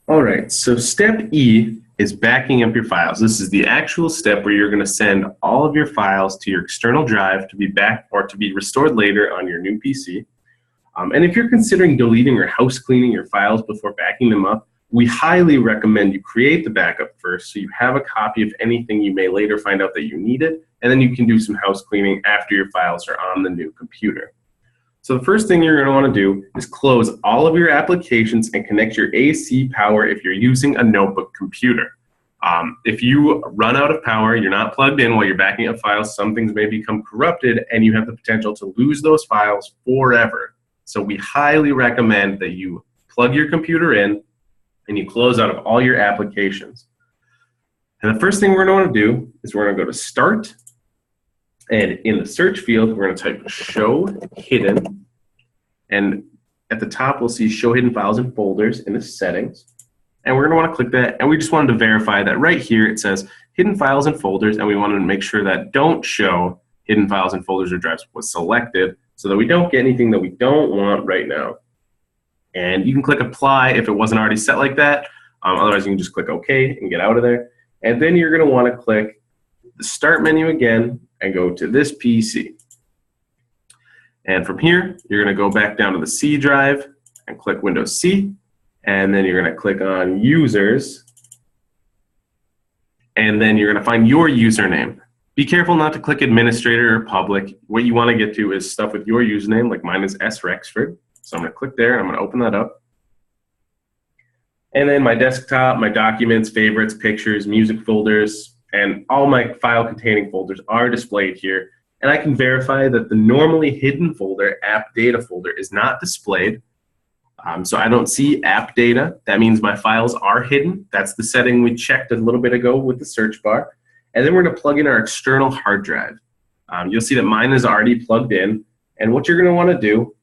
All right, so step E is backing up your files. This is the actual step where you're going to send all of your files to your external drive to be backed or to be restored later on your new PC. And if you're considering deleting or house cleaning your files before backing them up, we highly recommend you create the backup first so you have a copy of anything you may later find out that you needed, and then you can do some house cleaning after your files are on the new computer. So the first thing you're going to want to do is close all of your applications and connect your AC power if you're using a notebook computer. If you run out of power, you're not plugged in while you're backing up files, some things may become corrupted and you have the potential to lose those files forever. So we highly recommend that you plug your computer in and you close out of all your applications. And the first thing we're going to want to do is we're going to go to Start. And in the search field, we're going to type Show Hidden. And at the top, we'll see Show Hidden Files and Folders in the settings. And we're going to want to click that. And we just wanted to verify that right here it says Hidden Files and Folders. And we wanted to make sure that Don't Show Hidden Files and Folders or Drives was selected so that we don't get anything that we don't want right now. And you can click Apply if it wasn't already set like that. Otherwise, you can just click OK and get out of there. And then you're going to want to click the Start menu again and go to this PC. And from here, you're going to go back down to the C drive and click Windows C. And then you're going to click on Users. And then you're going to find your username. Be careful not to click Administrator or Public. What you want to get to is stuff with your username, like mine is srexford. So I'm going to click there, and I'm going to open that up. And then my desktop, my documents, favorites, pictures, music folders, and all my file-containing folders are displayed here. And I can verify that the normally hidden folder, App Data folder, is not displayed. So I don't see App Data. That means my files are hidden. That's the setting we checked a little bit ago with the search bar. And then we're going to plug in our external hard drive. You'll see that mine is already plugged in. And what you're going to want to do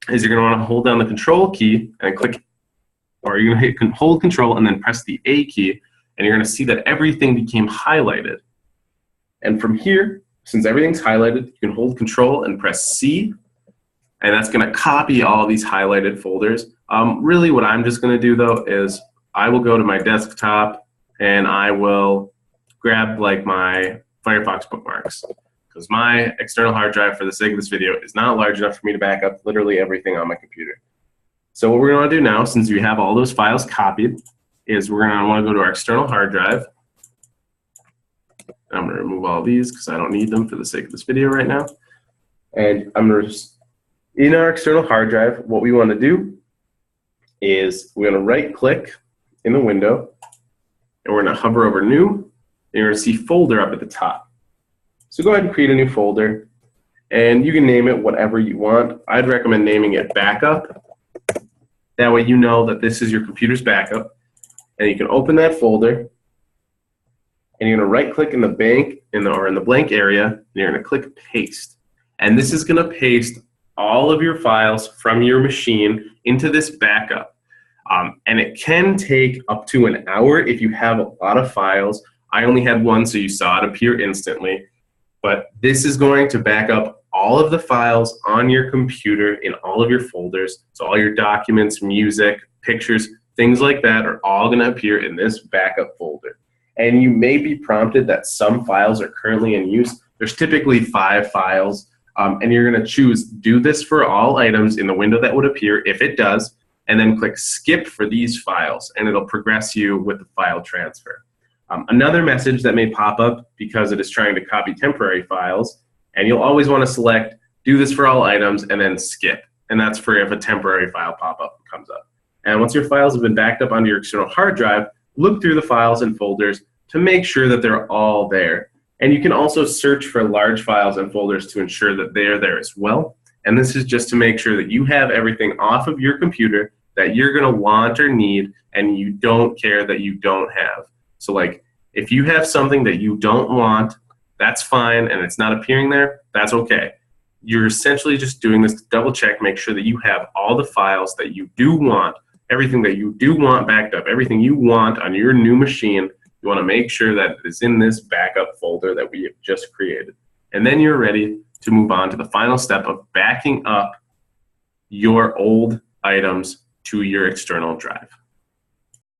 is you're going to want to hold down the Control key and click, or you're going to hit hold Control and then press the A key. And you're going to see that everything became highlighted. And from here, since everything's highlighted, you can hold Control and press C, and that's going to copy all of these highlighted folders. Really what I'm just going to do, though, is I will go to my desktop and I will grab like my Firefox bookmarks, because my external hard drive, for the sake of this video, is not large enough for me to back up literally everything on my computer. So what we're going to do now, since we have all those files copied, is we're going to want to go to our external hard drive. I'm going to remove all these because I don't need them for the sake of this video right now. And I'm going to just, in our external hard drive, what we want to do is we're going to right-click in the window, and we're going to hover over New, and you're going to see Folder up at the top. So go ahead and create a new folder, and you can name it whatever you want. I'd recommend naming it Backup. That way you know that this is your computer's backup. And you can open that folder, and you're going to right-click in the blank area, and you're going to click Paste. And this is going to paste all of your files from your machine into this backup. And it can take up to an hour if you have a lot of files. I only had one, so you saw it appear instantly. But this is going to back up all of the files on your computer in all of your folders. So all your documents, music, pictures, things like that are all going to appear in this backup folder. And you may be prompted that some files are currently in use. There's typically 5 files, and you're going to choose Do This for All Items in the window that would appear if it does, and then click Skip for these files, and it'll progress you with the file transfer. Another message that may pop up because it is trying to copy temporary files, and you'll always want to select Do This for All Items and then Skip, and that's for if a temporary file pop-up comes up. And once your files have been backed up onto your external hard drive, look through the files and folders to make sure that they're all there. And you can also search for large files and folders to ensure that they're there as well. And this is just to make sure that you have everything off of your computer that you're going to want or need, and you don't care that you don't have. So like, if you have something that you don't want, that's fine, and it's not appearing there, that's okay. You're essentially just doing this to double check, make sure that you have all the files that you do want, everything that you do want backed up, everything you want on your new machine. You want to make sure that it is in this backup folder that we have just created. And then you're ready to move on to the final step of backing up your old items to your external drive.